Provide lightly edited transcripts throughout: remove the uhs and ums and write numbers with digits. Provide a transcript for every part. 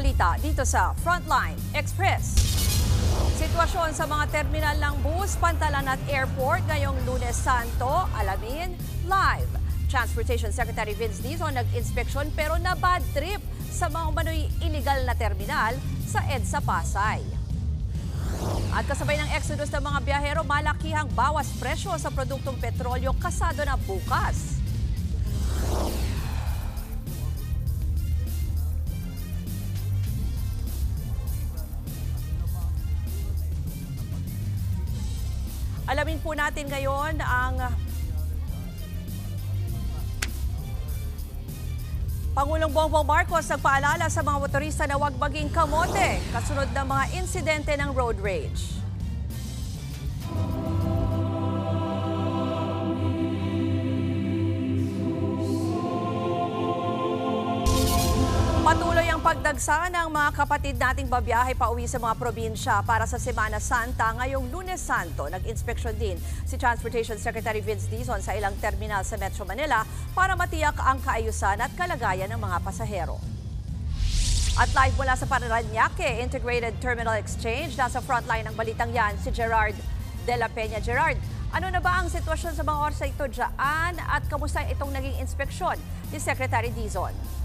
balita dito sa Frontline Express. Sitwasyon sa mga terminal ng bus, Pantalan at Airport ngayong Lunes Santo, alamin live. Transportation Secretary Vince Dizon nag-inspeksyon pero na-bad trip sa mga umano'y illegal na terminal sa EDSA Pasay. At kasabay ng exodus ng mga biyahero, malakihang bawas presyo sa produktong petrolyo kasado na bukas. Alamin po natin ngayon ang Pangulong Bongbong Marcos nagpaalala sa mga motorista na huwag maging kamote kasunod ng mga insidente ng road rage. Patuloy ang pagdagsa ng mga kapatid nating babiyahe pauwi sa mga probinsya para sa Semana Santa ngayong Lunes Santo. Nag-inspeksyon din si Transportation Secretary Vince Dizon sa ilang terminal sa Metro Manila para matiyak ang kaayusan at kalagayan ng mga pasahero. At live mula sa Paranaque Integrated Terminal Exchange, nasa frontline ng balitang yan si Gerard de la Peña. Gerard, ano na ba ang sitwasyon sa mga oras ito dyan at kamusta itong naging inspeksyon ni Secretary Dizon?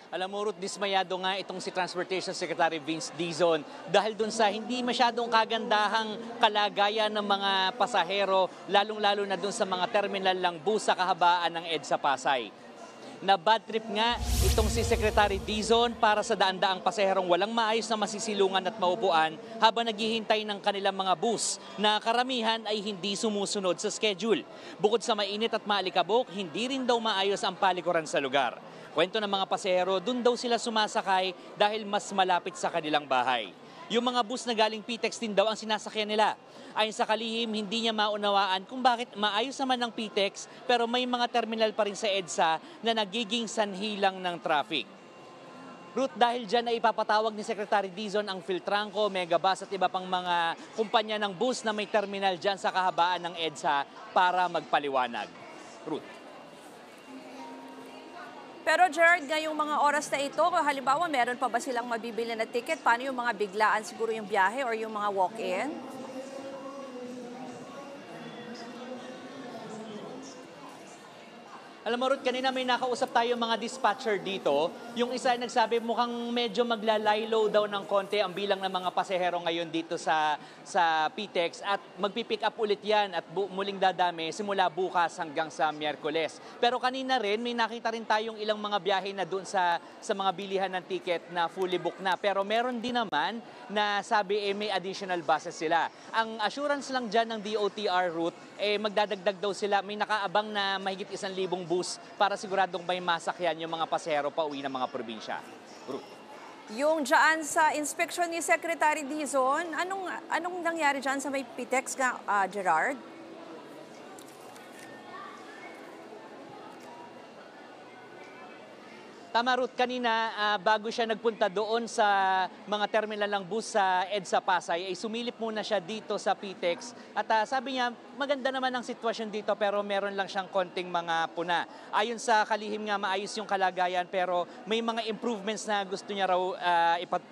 Alam mo, Ruth, dismayado nga itong si Transportation Secretary Vince Dizon dahil dun sa hindi masyadong kagandahang kalagayan ng mga pasahero, lalong-lalo na dun sa mga terminal ng bus sa kahabaan ng EDSA Pasay. Na bad trip nga itong si Secretary Dizon para sa daan-daang pasaherong walang maayos na masisilungan at maupuan habang naghihintay ng kanilang mga bus na karamihan ay hindi sumusunod sa schedule. Bukod sa mainit at maalikabok, hindi rin daw maayos ang palikuran sa lugar. Kwento ng mga pasahero, dun daw sila sumasakay dahil mas malapit sa kanilang bahay. Yung mga bus na galing PTEX din daw ang sinasakyan nila. Ayon sa kalihim, hindi niya maunawaan kung bakit maayos naman ng PTEX pero may mga terminal pa rin sa EDSA na nagiging sanhi lang ng traffic. Ruth, dahil dyan ay ipapatawag ni Secretary Dizon ang Filtranco, Megabus at iba pang mga kumpanya ng bus na may terminal dyan sa kahabaan ng EDSA para magpaliwanag. Ruth. Pero Gerard, ngayong mga oras na ito, halimbawa meron pa ba silang mabibili na ticket? Paano yung mga biglaan siguro yung biyahe or yung mga walk-in? Alam mo, Ruth, kanina may nakausap tayo mga dispatcher dito. Yung isa ay nagsabi mukhang medyo maglalaylo daw ng konti ang bilang ng mga pasahero ngayon dito sa PTEX at magpipick up ulit yan at muling dadami simula bukas hanggang sa Miyerkules. Pero kanina rin, may nakita rin tayong ilang mga biyahe na doon sa mga bilihan ng ticket na fully booked na. Pero meron din naman na sabi may additional buses sila. Ang assurance lang dyan ng DOTR route, magdadagdag daw sila. May nakaabang na mahigit 1,000 bus para siguradong may masakyan yung mga pasahero pa uwi ng mga probinsya. Ruth. Yung dyan sa inspeksyon ni Secretary Dizon, anong nangyari dyan sa may PTEX nga, Gerard? Tama, Ruth, kanina bago siya nagpunta doon sa mga terminal ng bus sa EDSA Pasay, ay sumilip muna siya dito sa PTEX at sabi niya maganda naman ang sitwasyon dito pero meron lang siyang konting mga puna. Ayon sa kalihim nga maayos yung kalagayan pero may mga improvements na gusto niya raw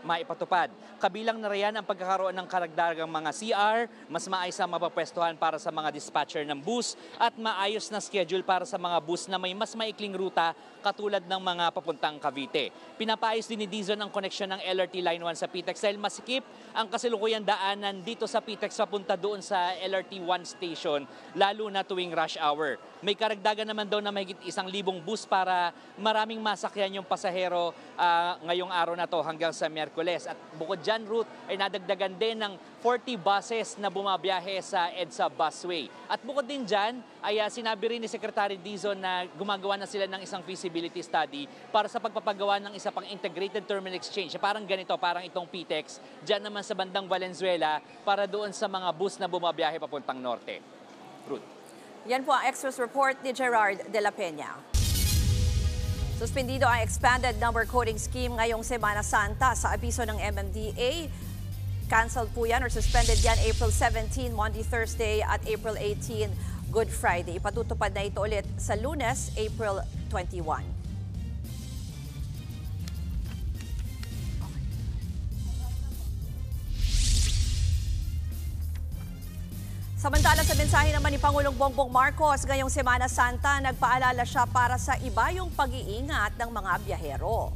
maipatupad. Kabilang na riyan ang pagkakaroon ng karagdagang mga CR, mas maayos na mapapwestuhan para sa mga dispatcher ng bus at maayos na schedule para sa mga bus na may mas maikling ruta katulad ng mga papuntang Cavite. Pinapaayos din ni Dizon ang koneksyon ng LRT Line 1 sa PTEX dahil masikip ang kasalukuyang daanan dito sa PTEX papunta doon sa LRT 1 station, lalo na tuwing rush hour. May karagdagan naman daw na mahigit 1,000 bus para maraming masakyan yung pasahero ngayong araw na to hanggang sa Miyerkules. At bukod dyan, Ruth, ay nadagdagan din ng 40 buses na bumabiyahe sa EDSA Busway. At bukod din dyan, ay sinabi rin ni Secretary Dizon na gumagawa na sila ng isang feasibility study para sa pagpapagawa ng isa pang integrated terminal exchange. Parang ganito, parang itong PTEX, dyan naman sa bandang Valenzuela para doon sa mga bus na bumabiyahe papuntang norte. Ruth. Yan po ang Express Report ni Gerard de la Peña. Suspendido ang expanded number coding scheme ngayong Semana Santa sa abiso ng MMDA. Canceled po yan or suspended yan April 17, Monday, Thursday at April 18, Good Friday. Ipatutupad na ito ulit sa Lunes, April 21. Samantala sa mensahe naman ni Pangulong Bongbong Marcos ngayong Semana Santa, nagpaalala siya para sa iba yung pag-iingat ng mga biyahero.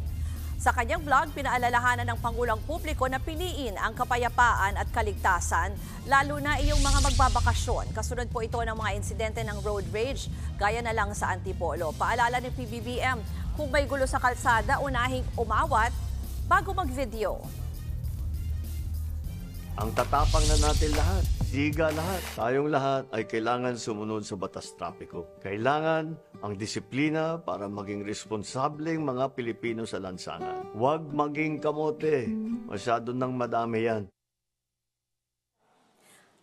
Sa kanyang vlog, pinaalalahanan ng Pangulong publiko na piliin ang kapayapaan at kaligtasan, lalo na iyong mga magbabakasyon. Kasunod po ito ng mga insidente ng road rage, gaya na lang sa Antipolo. Paalala ng PBBM, kung may gulo sa kalsada, unahing umawat bago mag-video. Ang tatapang na natin lahat, siga lahat, tayong lahat ay kailangan sumunod sa batas trapiko. Kailangan ang disiplina para maging responsableng mga Pilipino sa lansangan. Huwag maging kamote, masyado nang madami yan.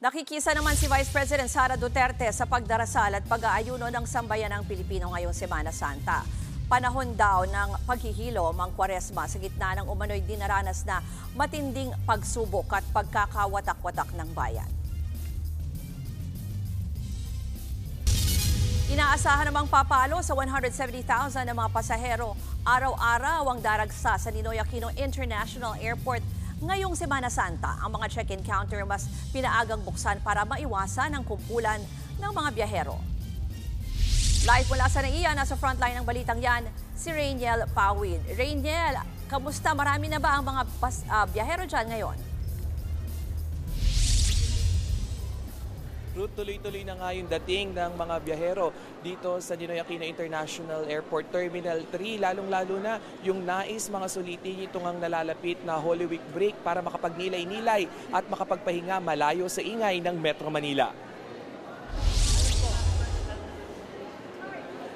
Nakikisa naman si Vice President Sara Duterte sa pagdarasal at pag-aayuno ng sambayanang Pilipino ngayong Semana Santa. Panahon daw ng paghihilom ang Kwaresma sa gitna ng umano'y dinaranas na matinding pagsubok at pagkakawatak-watak ng bayan. Inaasahan namang papalo sa 170,000 na mga pasahero. Araw-araw ang daragsa sa Ninoy Aquino International Airport ngayong Semana Santa. Ang mga check-in counter mas pinaagang buksan para maiwasan ang kumpulan ng mga biyahero. Live mula sa NAIA, nasa frontline ng balitang yan, si Rainiel Pawid. Rainiel, kamusta? Marami na ba ang mga biyahero dyan ngayon? Ruth, tuloy-tuloy na nga yung dating ng mga biyahero dito sa Ninoy Aquino International Airport Terminal 3. Lalong-lalo na yung nais mga sulitin itong ang nalalapit na Holy Week break para makapagnilay-nilay at makapagpahinga malayo sa ingay ng Metro Manila.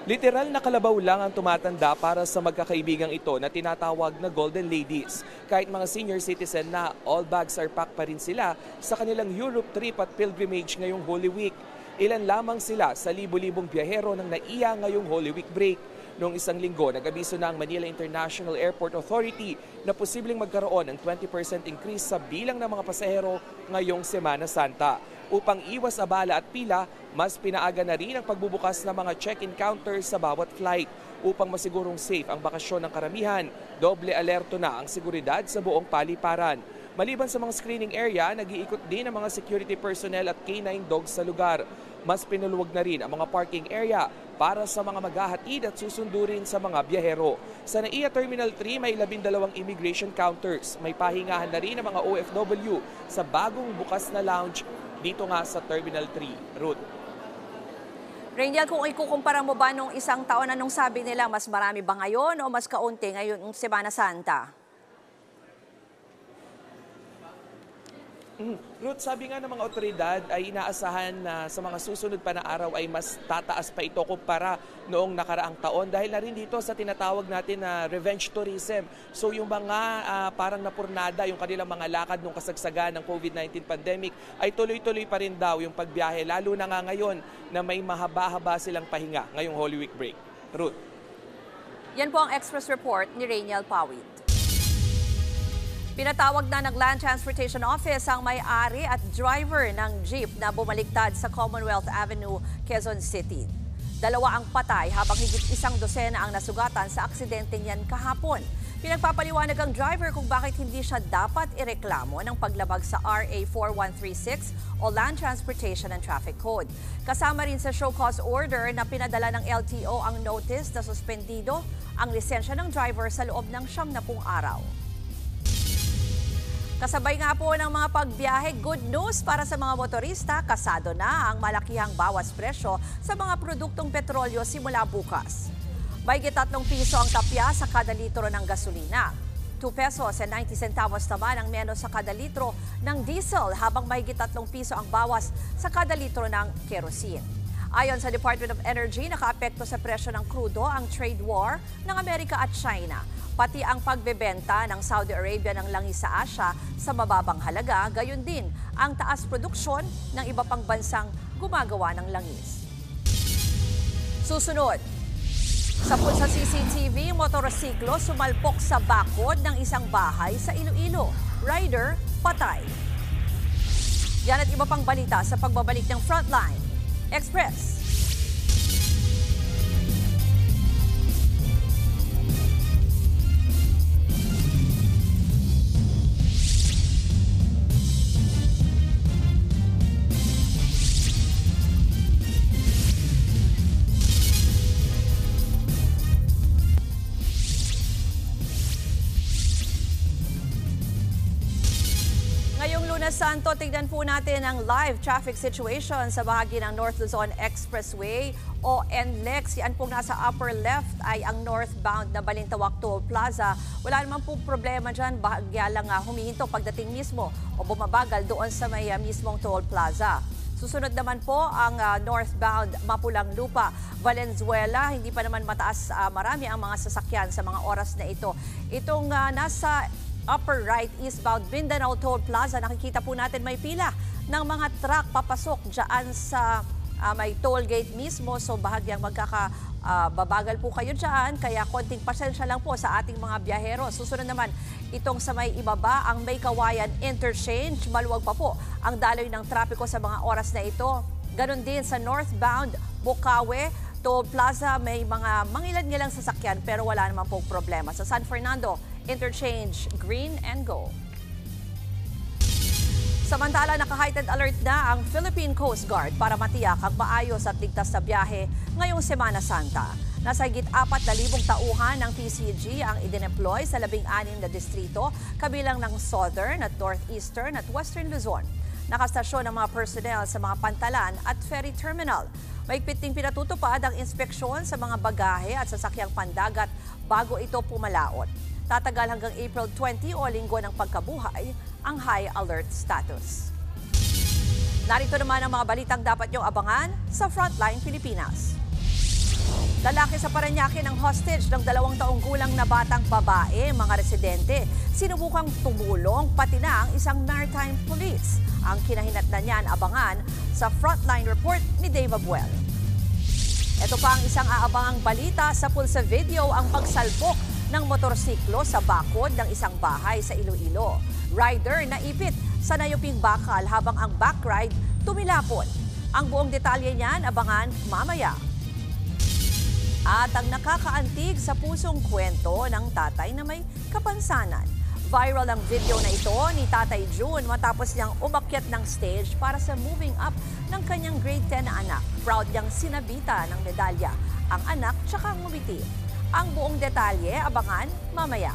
Literal na kalabaw lang ang tumatanda para sa magkakaibigang ito na tinatawag na Golden Ladies. Kahit mga senior citizen na, all bags are packed pa rin sila sa kanilang Europe trip at pilgrimage ngayong Holy Week. Ilan lamang sila sa libo-libong biyahero ng NAIA ngayong Holy Week break. Noong isang linggo, nag-abiso na ang Manila International Airport Authority na posibleng magkaroon ng 20% increase sa bilang ng mga pasahero ngayong Semana Santa. Upang iwas abala at pila, mas pinaaga na rin ang pagbubukas ng mga check-in counters sa bawat flight. Upang masigurong safe ang bakasyon ng karamihan, doble alerto na ang seguridad sa buong paliparan. Maliban sa mga screening area, nag-iikot din ang mga security personnel at canine dogs sa lugar. Mas pinuluwag na rin ang mga parking area para sa mga maghahatid at susundurin sa mga biyahero. Sa NAIA Terminal 3, may 12 immigration counters. May pahingahan na rin ang mga OFW sa bagong bukas na lounge dito nga sa Terminal 3, Ruth. Rainiel, kung ikukumpara mo ba nung isang taon, anong sabi nila? Mas marami ba ngayon o mas kaunti ngayon ng Semana Santa? Ruth, sabi nga ng mga otoridad ay inaasahan na sa mga susunod pa na araw ay mas tataas pa ito kumpara noong nakaraang taon dahil na rin dito sa tinatawag natin na revenge tourism. So yung mga parang napurnada yung kanilang mga lakad nung kasagsagan ng COVID-19 pandemic ay tuloy-tuloy pa rin daw yung pagbiyahe lalo na nga ngayon na may mahaba-haba silang pahinga ngayong Holy Week break. Ruth. Yan po ang Express Report ni Rainiel Pawid. Pinatawag na ng Land Transportation Office ang may-ari at driver ng jeep na bumaliktad sa Commonwealth Avenue, Quezon City. 2 ang patay habang higit 100 ang nasugatan sa aksidente niyan kahapon. Pinagpapaliwanag ang driver kung bakit hindi siya dapat ireklamo ng paglabag sa RA 4136 o Land Transportation and Traffic Code. Kasama rin sa show cause order na pinadala ng LTO ang notice na suspendido ang lisensya ng driver sa loob ng 70 araw. Kasabay nga po ng mga pagbiyahe, good news para sa mga motorista, kasado na ang malakihang bawas presyo sa mga produktong petrolyo simula bukas. Mahigit 3 piso ang tapya sa kada litro ng gasolina. 2 pesos and 90 centavos naman ang menos sa kada litro ng diesel habang mahigit 3 piso ang bawas sa kada litro ng kerosene. Ayon sa Department of Energy, nakaapekto sa presyo ng krudo ang trade war ng Amerika at China. Pati ang pagbebenta ng Saudi Arabia ng langis sa Asia sa mababang halaga, gayon din ang taas produksyon ng iba pang bansang gumagawa ng langis. Susunod, sa CCTV, motorsiklo sumalpok sa bakod ng isang bahay sa Iloilo. Rider, patay. Yan at iba pang balita sa pagbabalik ng Frontline. Express. Ngayong Lunes Santo, tignan po natin ang live traffic situation sa bahagi ng North Luzon Expressway o NLEX. Yan pong nasa upper left ay ang northbound na Balintawak Toll Plaza. Wala naman po problema dyan, bahagya lang humihinto pagdating mismo o bumabagal doon sa may mismong toll plaza. Susunod naman po ang northbound Mapulang Lupa, Valenzuela. Hindi pa naman mataas, marami ang mga sasakyan sa mga oras na ito. Itong nasa upper right eastbound Mindanao Toll Plaza, nakikita po natin may pila ng mga truck papasok dyan sa may toll gate mismo. So bahagyang babagal po kayo dyan, kaya konting pasensya lang po sa ating mga biyahero. Susunod naman itong sa may ibaba, ang May Kawayan Interchange. Maluwag pa po ang daloy ng trapiko sa mga oras na ito. Ganon din sa northbound Bocaue Toll Plaza, may mga mangilan-ngilang sasakyan pero wala naman pong problema. Sa San Fernando Interchange, green and go. Samantala, naka-heightened alert na ang Philippine Coast Guard para matiyak ang maayos at ligtas na biyahe ngayong Semana Santa. Nasa higit 4,000 tauhan ng PCG ang idineploy sa 16 na distrito, kabilang ng Southern at Northeastern at Western Luzon. Nakastasyon ang mga personnel sa mga pantalan at ferry terminal. Mahigpit ding pinatutupad ang inspeksyon sa mga bagahe at sasakyang pandagat bago ito pumalaot. Tatagal hanggang April 20 o linggo ng pagkabuhay ang high alert status. Narito naman ang mga balitang dapat niyong abangan sa Frontline Pilipinas. Lalaki sa Parañaque ng hostage ng 2 taong gulang na batang babae, mga residente. Sinubukang tumulong pati na ang isang maritime police. Ang kinahinatnan niyan abangan sa Frontline Report ni Dave Abuel. Ito pa ang isang aabangang balita sa pulsa video, ang pagsalpok ng motorsiklo sa bakod ng isang bahay sa Iloilo. Rider naipit sa nayuping bakal habang ang backride tumilapon. Ang buong detalye niyan abangan mamaya. At ang nakakaantig sa pusong kwento ng tatay na may kapansanan. Viral ang video na ito ni Tatay June matapos niyang umakyat ng stage para sa moving up ng kanyang grade 10 na anak. Proud niyang sinabita ng medalya ang anak tsaka ngumiti. Ang buong detalye abangan mamaya.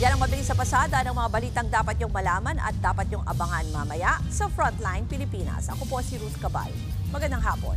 Yan ang mabilis sa pasada ng mga balitang dapat niyong malaman at dapat niyong abangan mamaya sa Frontline Pilipinas. Ako po si Ruth Cabal. Magandang hapon.